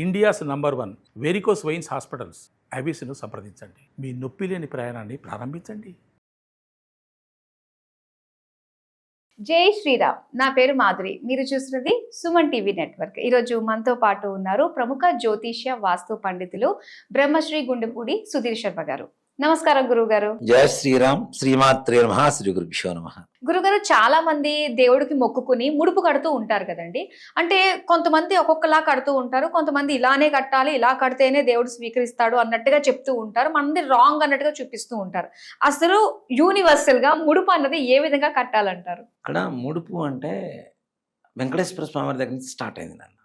India's number 1 varicose veins hospitals ఐబీసీను సంప్రదించండి. మీ నొప్పి లేని ప్రయాణాన్ని ప్రారంభించండి. జై శ్రీరామ్. నా పేరు మాధురి. మీరు చూస్తున్నది సుమన్ టీవీ నెట్వర్క్. ఈరోజు మనతో పాటు ఉన్నారు ప్రముఖ జ్యోతిష్య వాస్తు పండితులు బ్రహ్మశ్రీ గుండెపూడి సుధీర్ శర్మ గారు. నమస్కారం గురువు గారు. జయ శ్రీరామ్. శ్రీమాత్రే నమః. శ్రీ గురుభ్యో నమః. గురుగారు, చాలా మంది దేవుడికి మొక్కుకుని ముడుపు కడుతూ ఉంటారు కదండి. అంటే కొంతమంది ఒక్కొక్కలా కడుతూ ఉంటారు, కొంతమంది ఇలానే కట్టాలి, ఇలా కడితేనే దేవుడు స్వీకరిస్తాడు అన్నట్టుగా చెప్తూ ఉంటారు, మంది రాంగ్ అన్నట్టుగా చూపిస్తూ ఉంటారు. అసలు యూనివర్సల్ గా ముడుపు అన్నది ఏ విధంగా కట్టాలంటారు? ఇక్కడ ముడుపు అంటే వెంకటేశ్వర స్వామి వారి దగ్గర నుంచి స్టార్ట్ అయింది నాన్న.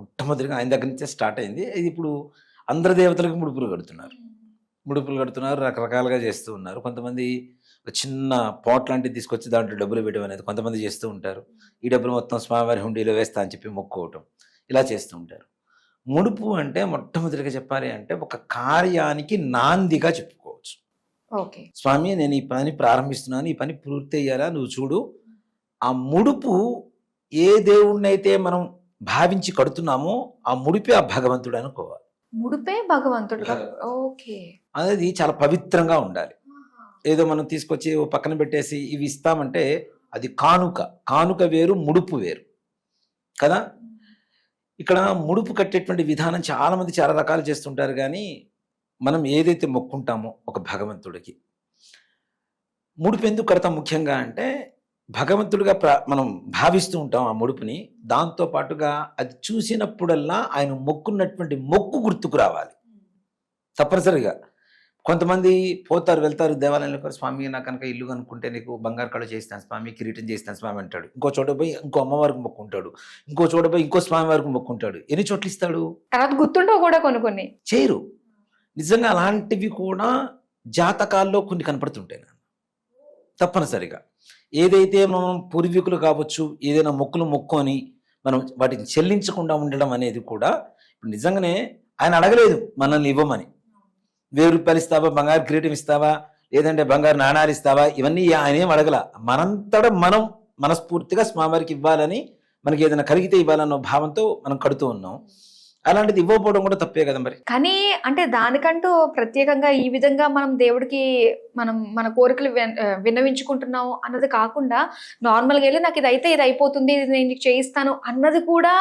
మొట్టమొదటిగా ఆయన దగ్గర నుంచే స్టార్ట్ అయింది. ఇది ఇప్పుడు అందరి దేవతలకు ముడుపులు కడుతున్నారు, రకరకాలుగా చేస్తూ ఉన్నారు. కొంతమంది ఒక చిన్న పాట్ లాంటిది తీసుకొచ్చి దాంట్లో డబ్బులు పెట్టడం అనేది కొంతమంది చేస్తూ ఉంటారు. ఈ డబ్బులు మొత్తం స్వామివారి హుండీలో వేస్తా అని చెప్పి మొక్కుకోవటం, ఇలా చేస్తూ ఉంటారు. ముడుపు అంటే మొట్టమొదటిగా చెప్పాలి అంటే ఒక కార్యానికి నాందిగా చెప్పుకోవచ్చు. ఓకే స్వామి, నేను ఈ పని ప్రారంభిస్తున్నాను, ఈ పని పూర్తి అయ్యారా నువ్వు చూడు. ఆ ముడుపు ఏ దేవుణ్ణైతే మనం భావించి కడుతున్నామో ఆ ముడిపే ఆ భగవంతుడు అనుకోవాలి. ముడిపే భగవంతుడు. ఓకే, అనేది చాలా పవిత్రంగా ఉండాలి. ఏదో మనం తీసుకొచ్చి ఓ పక్కన పెట్టేసి ఇవి ఇస్తామంటే అది కానుక. కానుక వేరు, ముడుపు వేరు కదా. ఇక్కడ ముడుపు కట్టేటువంటి విధానం చాలామంది చాలా రకాలు చేస్తుంటారు. కానీ మనం ఏదైతే మొక్కుంటామో ఒక భగవంతుడికి ముడుపు ఎందుకు కడతాం ముఖ్యంగా అంటే భగవంతుడిగా మనం భావిస్తూ ఉంటాం ఆ ముడుపుని. దాంతో పాటుగా అది చూసినప్పుడల్లా ఆయన మొక్కున్నటువంటి మొక్కు గుర్తుకు రావాలి తప్పనిసరిగా. కొంతమంది పోతారు, వెళ్తారు దేవాలయంలో, స్వామి నాకు కనుక ఇల్లు కనుక్కుంటే నీకు బంగారు కళ చేస్తాను స్వామి, కిరీటం చేస్తాను స్వామి అంటాడు. ఇంకో చోట పోయి ఇంకో అమ్మవారికి మొక్కుంటాడు, ఇంకో చోట పోయి ఇంకో స్వామి వారికి మొక్కుంటాడు. ఎన్ని చోట్ల ఇస్తాడు? తర్వాత గుర్తుండవు కూడా కొన్ని చేయరు. నిజంగా అలాంటివి కూడా జాతకాల్లో కొన్ని కనపడుతుంటాయి తప్పనిసరిగా. ఏదైతే మనం పూర్వీకులు కావచ్చు ఏదైనా మొక్కుని మనం వాటిని చెల్లించకుండా ఉండడం అనేది కూడా ఇప్పుడు నిజంగానే ఆయన అడగలేదు మనల్ని ఇవ్వమని. 1000 రూపాయలు ఇస్తావా, బంగారు కిరీటం ఇస్తావా, లేదంటే బంగారు నాణాలు ఇస్తావా, ఇవన్నీ ఆయన ఏం అడగల. మనంతట మనం మనస్ఫూర్తిగా స్వామివారికి ఇవ్వాలని, మనకి ఏదైనా కలిగితే ఇవ్వాలన్న భావంతో మనం కడుతూ ఉన్నాం. అలాంటిది ఇవ్వకపోవడం కూడా తప్పే కదా మరి. కానీ అంటే దానికంటూ ప్రత్యేకంగా ఈ విధంగా మనం దేవుడికి మన కోరికలు విన్నవించుకుంటున్నాము అన్నది కాకుండా నార్మల్గా వెళ్ళి నాకు ఇది అయితే ఇది అయిపోతుంది, ఇది నేను నీకు చేయిస్తాను అన్నది కూడా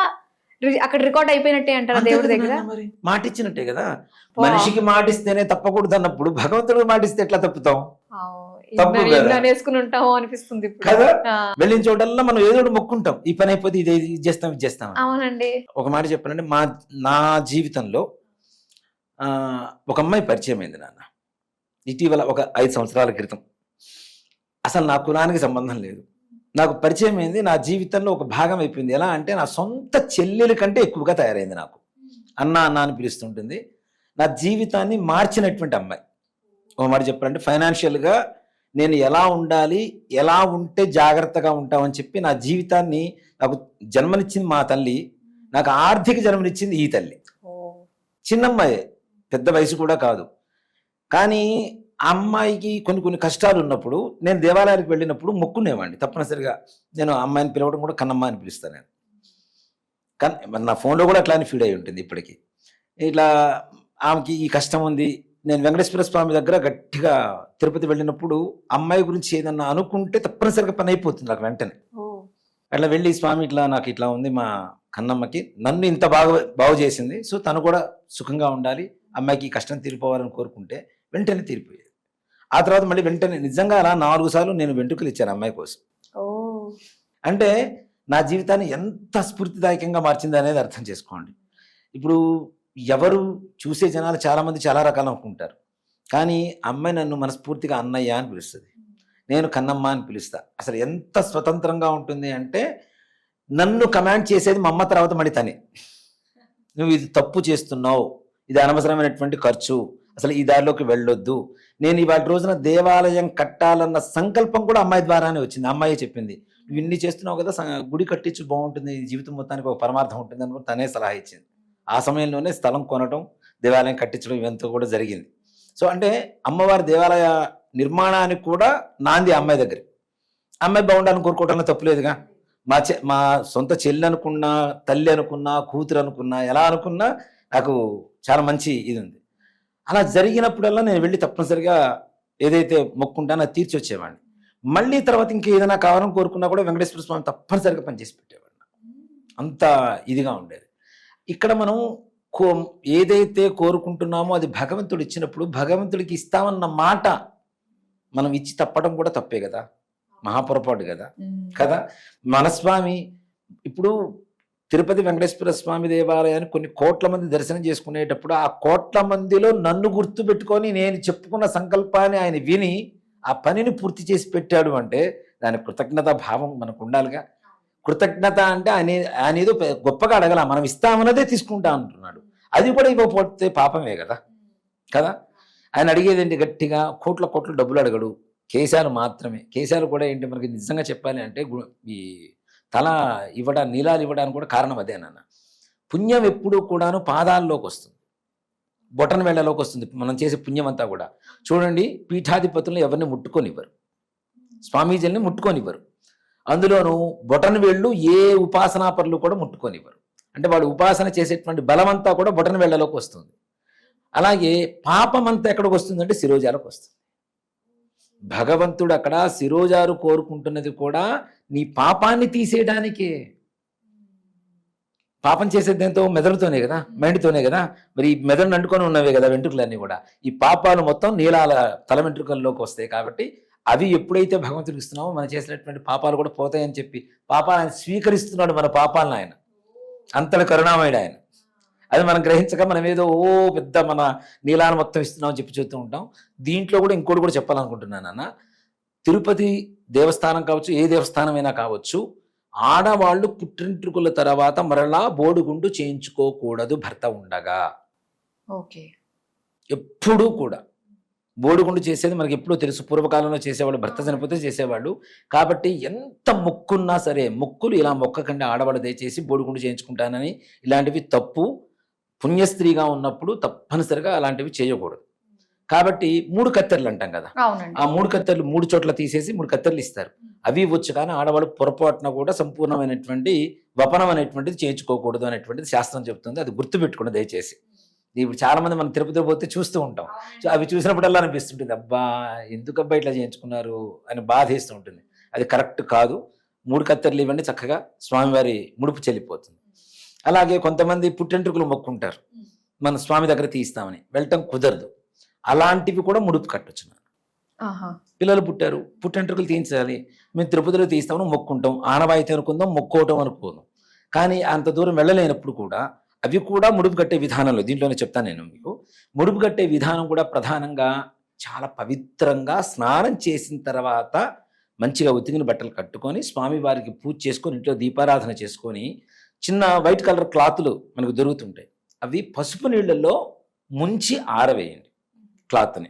అక్కడ రికార్డ్ అయిపోయినట్టే అంటారా దేవుడి దగ్గర? మాట ఇచ్చినట్టే కదా. మనిషికి మాటిస్తేనే తప్పకూడదు అన్నప్పుడు భగవంతుడికి మాటిస్తే ఎట్లా తప్పుతాం? వేసుకుని ఉంటాము అనిపిస్తుంది కదా. వెళ్ళిన చోటల్లా మనం ఏదో మొక్కుంటాం, ఈ పని అయిపోతే ఇది చేస్తాం ఇది చేస్తాం. అవునండి. ఒక మాట చెప్పానంటే నా జీవితంలో ఒక అమ్మాయి పరిచయం అయింది నాన్న ఇటీవల, ఒక 5 సంవత్సరాల క్రితం. అసలు నా కులానికి సంబంధం లేదు, నాకు పరిచయం అయింది. నా జీవితంలో ఒక భాగం అయిపోయింది. ఎలా అంటే నా సొంత చెల్లెల కంటే ఎక్కువగా తయారైంది. నాకు అన్న అని పిలుస్తుంటుంది. నా జీవితాన్ని మార్చినటువంటి అమ్మాయి. ఒక మాట చెప్పాలంటే ఫైనాన్షియల్గా నేను ఎలా ఉండాలి, ఎలా ఉంటే జాగ్రత్తగా ఉంటామని చెప్పి నా జీవితాన్ని, నాకు జన్మనిచ్చింది మా తల్లి, నాకు ఆర్థిక జన్మనిచ్చింది ఈ తల్లి. చిన్నమ్మాయి, పెద్ద వయసు కూడా కాదు. కానీ ఆ అమ్మాయికి కొన్ని కష్టాలు ఉన్నప్పుడు నేను దేవాలయానికి వెళ్ళినప్పుడు మొక్కునేవాడిని తప్పనిసరిగా. నేను అమ్మాయిని పిలవడం కూడా కన్నమ్మ అని పిలుస్తాను నేను. కానీ నా ఫోన్లో కూడా అట్లానే ఫీడ్ అయి ఉంటుంది ఇప్పటికీ. ఇట్లా ఆమెకి ఈ కష్టం ఉంది. నేను వెంకటేశ్వర స్వామి దగ్గర గట్టిగా తిరుపతి వెళ్ళినప్పుడు అమ్మాయి గురించి ఏదన్నా అనుకుంటే తప్పనిసరిగా పని అయిపోతుంది నాకు వెంటనే. అట్లా వెళ్ళి స్వామి ఇట్లా నాకు ఇట్లా ఉంది, మా కన్నమ్మకి నన్ను ఇంత బాగు చేసింది, సో తను కూడా సుఖంగా ఉండాలి, అమ్మాయికి ఈ కష్టం తీరిపోవాలని కోరుకుంటే వెంటనే తీరిపోయేది. ఆ తర్వాత మళ్ళీ వెంటనే నిజంగా అలా 4 సార్లు నేను వెంట్రుకలు ఇచ్చాను అమ్మాయి కోసం. అంటే నా జీవితాన్ని ఎంత స్ఫూర్తిదాయకంగా మార్చింది అనేది అర్థం చేసుకోండి. ఇప్పుడు ఎవరు చూసే జనాలు చాలామంది చాలా రకాలు అనుకుంటారు. కానీ అమ్మాయి నన్ను మనస్ఫూర్తిగా అన్నయ్య అని పిలుస్తుంది, నేను కన్నమ్మ అని పిలుస్తా. అసలు ఎంత స్వతంత్రంగా ఉంటుంది అంటే నన్ను కమాండ్ చేసేది మా అమ్మ తర్వాత మళ్ళీ తనే. నువ్వు ఇది తప్పు చేస్తున్నావు, ఇది అనవసరమైనటువంటి ఖర్చు, అసలు ఈ దారిలోకి వెళ్ళొద్దు. నేను ఇవాళ రోజున దేవాలయం కట్టాలన్న సంకల్పం కూడా అమ్మాయి ద్వారానే వచ్చింది. అమ్మాయి చెప్పింది, నువ్వు ఇన్ని చేస్తున్నావు కదా, గుడి కట్టించు బాగుంటుంది, జీవితం మొత్తానికి ఒక పరమార్థం ఉంటుంది అని కూడా తనే సలహా ఇచ్చింది. ఆ సమయంలోనే స్థలం కొనడం, దేవాలయం కట్టించడం ఇవంతా కూడా జరిగింది. సో అంటే అమ్మవారి దేవాలయ నిర్మాణానికి కూడా నాంది అమ్మాయి దగ్గర. అమ్మాయి బాగుండాలని కోరుకోవడంలో తప్పులేదుగా. మా సొంత చెల్లి అనుకున్నా, తల్లి అనుకున్నా, కూతురు అనుకున్నా, ఎలా అనుకున్నా నాకు చాలా మంచి ఇది ఉంది. అలా జరిగినప్పుడల్లా నేను వెళ్ళి తప్పనిసరిగా ఏదైతే మొక్కుంటానో అది తీర్చి వచ్చేవాడిని. మళ్ళీ తర్వాత ఇంకేదైనా కావాలని కోరుకున్నా కూడా వెంకటేశ్వర స్వామి తప్పనిసరిగా పనిచేసి పెట్టేవాడు. అంత ఇదిగా ఉండేది. ఇక్కడ మనం ఏదైతే కోరుకుంటున్నామో అది భగవంతుడు ఇచ్చినప్పుడు భగవంతుడికి ఇస్తామన్న మాట మనం ఇచ్చి తప్పడం కూడా తప్పే కదా, మహాపొరపాటు కదా కదా. మన స్వామి ఇప్పుడు తిరుపతి వెంకటేశ్వర స్వామి దేవాలయాన్ని కొన్ని కోట్ల మంది దర్శనం చేసుకునేటప్పుడు ఆ కోట్ల మందిలో నన్ను గుర్తు పెట్టుకొని నేను చెప్పుకున్న సంకల్పాన్ని ఆయన విని ఆ పనిని పూర్తి చేసి పెట్టాడు అంటే దాని కృతజ్ఞతా భావం మనకు ఉండాలిగా. కృతజ్ఞత అంటే ఆయన ఏదో గొప్పగా అడగల, మనం ఇస్తామన్నదే తీసుకుంటా అంటున్నాడు. అది కూడా ఇవ్వకపోతే పాపమే కదా కదా. ఆయన అడిగేది ఏంటి, గట్టిగా కోట్ల డబ్బులు అడగడు, కేశాలు మాత్రమే. కేశాలు కూడా ఏంటి మనకి నిజంగా చెప్పాలి అంటే ఈ తల నీలాలు ఇవ్వడానికి కూడా కారణం అదే నాన్న. పుణ్యం ఎప్పుడూ కూడాను పాదాల్లోకి వస్తుంది, బొటన వేళ్లలోకి వస్తుంది. మనం చేసే పుణ్యం అంతా కూడా చూడండి, పీఠాధిపతులను ఎవరిని ముట్టుకొనివ్వరు, స్వామీజీల్ని ముట్టుకొనివ్వరు. అందులోనూ బొటన వేళ్ళు ఏ ఉపాసనాపరులు కూడా ముట్టుకొనివ్వరు. అంటే వాడు ఉపాసన చేసేటువంటి బలమంతా కూడా బొటన వేళ్లలోకి వస్తుంది. అలాగే పాపం అంతా ఎక్కడికి వస్తుందంటే శిరోజాలకు వస్తుంది. భగవంతుడు అక్కడ శిరోజారు కోరుకుంటున్నది కూడా నీ పాపాన్ని తీసేయడానికే. పాపం చేసేది ఎంతో మెదడుతోనే కదా, మైండ్తోనే కదా. మరి ఈ మెదడును అంటుకొని ఉన్నవే కదా వెంట్రుకలన్నీ కూడా. ఈ పాపాలు మొత్తం నీలాల తల వెంట్రుకల్లోకి వస్తాయి. కాబట్టి అవి ఎప్పుడైతే భగవంతుడికి ఇస్తున్నామో మనం చేసినటువంటి పాపాలు కూడా పోతాయని చెప్పి పాపాలను స్వీకరిస్తున్నాడు, మన పాపాలను ఆయన. అంతటి కరుణామయుడు ఆయన. అది మనం గ్రహించక మనం ఏదో పెద్ద మన నీలాన్ని మొత్తం ఇస్తున్నామని చెప్పి చెప్తూ ఉంటాం. దీంట్లో కూడా ఇంకోటి కూడా చెప్పాలనుకుంటున్నాను అన్న. తిరుపతి దేవస్థానం కావచ్చు, ఏ దేవస్థానమైనా కావచ్చు, ఆడవాళ్ళు పుట్టింట్రుకుల తర్వాత మరలా బోడిగుండు చేయించుకోకూడదు భర్త ఉండగా. ఓకే. ఎప్పుడూ కూడా బోడిగుండు చేసేది మనకి ఎప్పుడూ తెలుసు. పూర్వకాలంలో చేసేవాళ్ళు, భర్త చనిపోతే చేసేవాళ్ళు. కాబట్టి ఎంత మొక్కున్నా సరే, మొక్కులు ఇలా మొక్కకండి ఆడవాళ్ళు దయచేసి బోడిగుండు చేయించుకుంటానని ఇలాంటివి తప్పు. పుణ్యస్త్రీగా ఉన్నప్పుడు తప్పనిసరిగా అలాంటివి చేయకూడదు. కాబట్టి 3 కత్తెరలు అంటాం కదా, ఆ 3 కత్తెరలు 3 చోట్ల తీసేసి 3 కత్తెరలు ఇస్తారు. అవి వచ్చు కానీ ఆడవాళ్ళు పొరపాటున కూడా సంపూర్ణమైనటువంటి వపనం అనేటువంటిది చేయించుకోకూడదు అనేటువంటిది శాస్త్రం చెబుతుంది. అది గుర్తుపెట్టుకోండి దయచేసి. ఇప్పుడు చాలా మంది మనం తిరుపతి పోతే చూస్తూ ఉంటాం. అవి చూసినప్పుడల్లా అనిపిస్తుంటుంది, అబ్బా ఎందుకబ్బా ఇట్లా చేయించుకున్నారు అని బాధేస్తూ ఉంటుంది. అది కరెక్ట్ కాదు. 3 కత్తెరలు ఇవ్వండి, చక్కగా స్వామివారి ముడుపు చెల్లిపోతుంది. అలాగే కొంతమంది పుట్టెంట్రుకలు మొక్కుంటారు, మన స్వామి దగ్గర తీస్తామని వెళ్ళటం కుదరదు. అలాంటివి కూడా ముడుపు కట్టొచ్చు. పిల్లలు పుట్టారు, పుట్టెంట్రుకలు తీయించాలి, మేము తిరుపతిలో తీస్తామని మొక్కుంటాం, ఆనవాయితీ అనుకుందాం, మొక్కోవటం అనుకోదాం. కానీ అంత దూరం వెళ్ళలేనప్పుడు కూడా అవి కూడా ముడుపు కట్టే విధానంలో దీంట్లోనే చెప్తాను నేను మీకు. ముడుపు కట్టే విధానం కూడా ప్రధానంగా చాలా పవిత్రంగా స్నానం చేసిన తర్వాత మంచిగా ఉతికిన బట్టలు కట్టుకొని స్వామివారికి పూజ చేసుకొని ఇంట్లో దీపారాధన చేసుకొని చిన్న వైట్ కలర్ క్లాతులు మనకు దొరుకుతుంటాయి. అవి పసుపు నీళ్ళల్లో ముంచి ఆరవేయండి. క్లాత్ని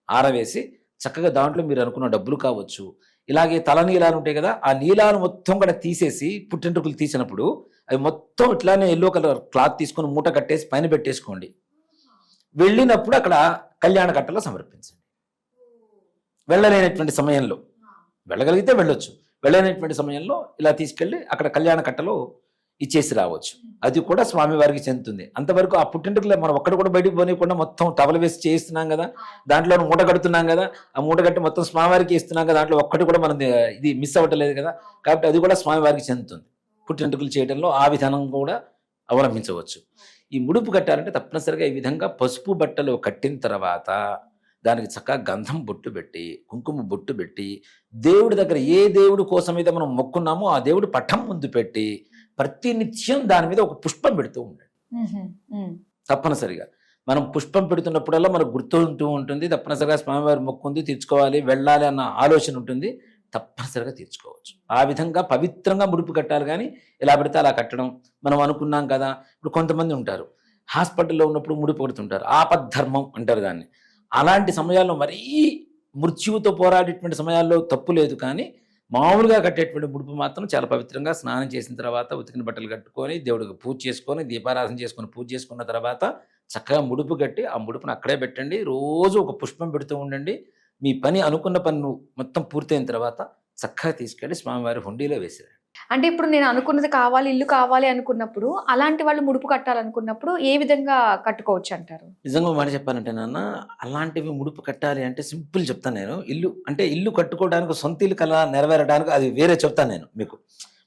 ఆరవేసి చక్కగా దాంట్లో మీరు అనుకున్న డబ్బులు కావచ్చు, ఇలాగే తల నీలాలు ఉంటాయి కదా, ఆ నీలాలు మొత్తం కూడా తీసేసి పుట్టింట్రుకలు తీసినప్పుడు అవి మొత్తం ఇట్లానే ఎల్లో కలర్ క్లాత్ తీసుకొని మూట కట్టేసి పైన పెట్టేసుకోండి. వెళ్ళినప్పుడు అక్కడ కళ్యాణ కట్టలో సమర్పించండి. వెళ్ళలేనటువంటి సమయంలో, వెళ్ళగలిగితే వెళ్ళొచ్చు, వెళ్ళలేనటువంటి సమయంలో ఇలా తీసుకెళ్ళి అక్కడ కళ్యాణ కట్టలో ఇచ్చేసి రావచ్చు. అది కూడా స్వామివారికి చెందుతుంది. అంతవరకు ఆ పుట్టింటికి మనం ఒక్కడ కూడా బయటకు పోనీయకుండా మొత్తం టవల్ వేసి చేయిస్తున్నాం కదా, దాంట్లో మూట కడుతున్నాం కదా, ఆ మూట కట్టి మొత్తం స్వామివారికి ఇస్తున్నాం కదా, దాంట్లో ఒక్కటి కూడా మనం ఇది మిస్ అవ్వట్లేదు కదా. కాబట్టి అది కూడా స్వామివారికి చెందుతుంది. పుట్టింటికలు చేయడంలో ఆ విధానం కూడా అవలంబించవచ్చు. ఈ ముడుపు కట్టాలంటే తప్పనిసరిగా ఈ విధంగా పసుపు బట్టలు కట్టిన తర్వాత దానికి చక్కగా గంధం బొట్టు పెట్టి, కుంకుమ బొట్టు పెట్టి, దేవుడి దగ్గర ఏ దేవుడి కోసం అయితే మనం మొక్కున్నామో ఆ దేవుడి పటం ముందు పెట్టి ప్రతి నిత్యం దాని మీద ఒక పుష్పం పెడుతూ ఉండండి. తప్పనిసరిగా మనం పుష్పం పెడుతున్నప్పుడల్లా మనకు గుర్తుంటూ ఉంటుంది. తప్పనిసరిగా స్వామివారి మొక్కుంది, తీర్చుకోవాలి, వెళ్ళాలి అన్న ఆలోచన ఉంటుంది. తప్పనిసరిగా తీర్చుకోవచ్చు. ఆ విధంగా పవిత్రంగా ముడుపు కట్టాలి. కానీ ఎలా పెడితే అలా కట్టడం మనం అనుకున్నాం కదా. ఇప్పుడు కొంతమంది ఉంటారు హాస్పిటల్లో ఉన్నప్పుడు ముడుపు కడుతుంటారు, ఆపద్ధర్మం అంటారు దాన్ని. అలాంటి సమయాల్లో మరీ మృత్యువుతో పోరాడేటువంటి సమయాల్లో తప్పు లేదు. కానీ మామూలుగా కట్టేటువంటి ముడుపు మాత్రం చాలా పవిత్రంగా స్నానం చేసిన తర్వాత ఉతికిన బట్టలు కట్టుకొని దేవుడికి పూజ చేసుకొని దీపారాధన చేసుకొని పూజ చేసుకున్న తర్వాత చక్కగా ముడుపు కట్టి ఆ ముడుపును అక్కడే పెట్టండి. రోజు ఒక పుష్పం పెడుతూ ఉండండి. మీ పని అనుకున్న పని మొత్తం పూర్తయిన తర్వాత చక్కగా తీసుకెళ్ళి స్వామివారి హుండీలో వేసేయండి. అంటే ఇప్పుడు నేను అనుకున్నది కావాలి, ఇల్లు కావాలి అనుకున్నప్పుడు అలాంటి వాళ్ళు ముడుపు కట్టాలనుకున్నప్పుడు ఏ విధంగా కట్టుకోవచ్చు అంటారు? నిజంగా మాట చెప్పాలంటే నాన్న, అలాంటివి ముడుపు కట్టాలి అంటే సింపుల్ చెప్తాను నేను. ఇల్లు కట్టుకోవడానికి, సొంత ఇల్లు కల నెరవేరడానికి అది వేరే చెప్తాను నేను మీకు.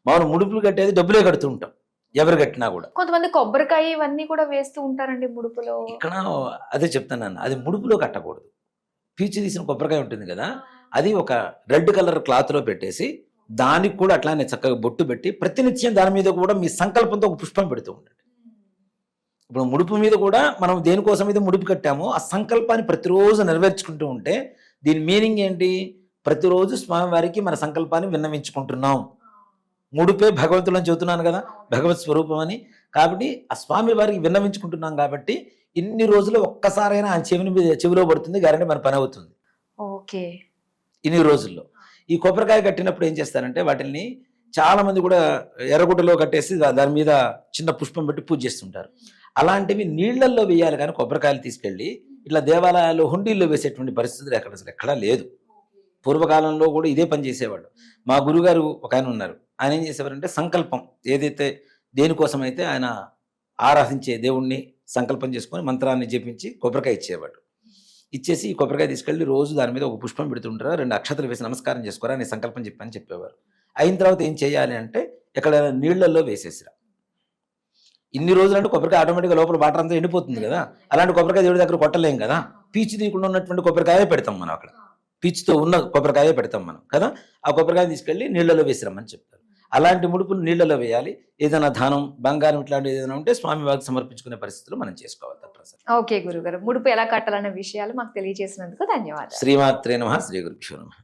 మామూలు ముడుపులు కట్టేది డబ్బులే కడుతూ ఉంటాం ఎవరు కట్టినా కూడా. కొంతమంది కొబ్బరికాయ ఇవన్నీ కూడా వేస్తూ ఉంటారండి ముడుపులో. ఇక్కడ అదే చెప్తాను నాన్న, అది ముడుపులో కట్టకూడదు. పీచు తీసిన కొబ్బరికాయ ఉంటుంది కదా, అది ఒక రెడ్ కలర్ క్లాత్లో పెట్టేసి దానికి కూడా అట్లానే చక్కగా బొట్టు పెట్టి ప్రతినిత్యం దాని మీద కూడా మీ సంకల్పంతో ఒక పుష్పం పెడుతూ ఉండండి. ఇప్పుడు ముడుపు మీద కూడా మనం దేనికోసం అయితే ముడుపు కట్టామో ఆ సంకల్పాన్ని ప్రతిరోజు నెరవేర్చుకుంటూ ఉంటే దీని మీనింగ్ ఏంటి? ప్రతిరోజు స్వామివారికి మన సంకల్పాన్ని విన్నవించుకుంటున్నాం. ముడుపే భగవంతులని చెబుతున్నాను కదా, భగవత్ స్వరూపం అని. కాబట్టి ఆ స్వామి వారికి విన్నవించుకుంటున్నాం కాబట్టి ఇన్ని రోజులు ఒక్కసారైనా ఆయన చెవిలో పడుతుంది, గ్యారెంటీ మన పని అవుతుంది. ఓకే. ఇన్ని రోజుల్లో ఈ కొబ్బరికాయ కట్టినప్పుడు ఏం చేస్తారంటే వాటిని చాలా మంది కూడా ఎర్రగుడ్డలో కట్టేసి దాని మీద చిన్న పుష్పం పెట్టి పూజ చేస్తుంటారు. అలాంటివి నీళ్లల్లో వేయాలి కానీ కొబ్బరికాయలు తీసుకెళ్ళి ఇట్లా దేవాలయాల్లో హుండీల్లో వేసేటువంటి పరిస్థితులు ఎక్కడా లేదు. పూర్వకాలంలో కూడా ఇదే పని చేసేవాళ్ళు. మా గురుగారు ఒక ఆయన ఉన్నారు, ఆయన ఏం చేసేవారంటే సంకల్పం ఏదైతే దేనికోసం అయితే ఆయన ఆరాధించే దేవుణ్ణి సంకల్పం చేసుకొని మంత్రాన్ని జపించి కొబ్బరికాయ ఇచ్చేవాడు. ఇచ్చేసి ఈ కొబ్బరికాయ తీసుకెళ్ళి రోజు దాని మీద ఒక పుష్పం పెడుతుంటారు, 2 అక్షతలు వేసి నమస్కారం చేసుకోరా అని సంకల్పం చెప్పని చెప్పేవారు. అయిన తర్వాత ఏం చేయాలి అంటే ఎక్కడ నీళ్లలో వేసేసిరా. ఇన్ని రోజులు అంటే కొబ్బరికాయ ఆటోమేటిక్గా లోపల వాటర్ అంతా ఎండిపోతుంది కదా, అలాంటి కొబ్బరికాయ దేవుడి దగ్గర కొట్టలేం కదా. పీచు తీయకుండా ఉన్నటువంటి కొబ్బరికాయ పెడతాం మనం, అక్కడ పీచుతో ఉన్న కొబ్బరికాయ పెడతాం మనం కదా. ఆ కొబ్బరికాయ తీసుకెళ్ళి నీళ్లలో వేసిరమ్మని చెప్తారు. అలాంటి ముడుపులు నీళ్లలో వేయాలి. ఏదైనా దానం, బంగారం ఇట్లాంటివి ఏదైనా ఉంటే స్వామి వారికి సమర్పించుకునే పరిస్థితులు మనం చేసుకోవాలి తప్పనిసరి. ఓకే గురుగారు, ముడుపు ఎలా కట్టాలనే విషయాలు మాకు తెలియజేసినందుకు ధన్యవాదాలు. శ్రీమాత్రే నమః. శ్రీ గురుభ్యో నమః.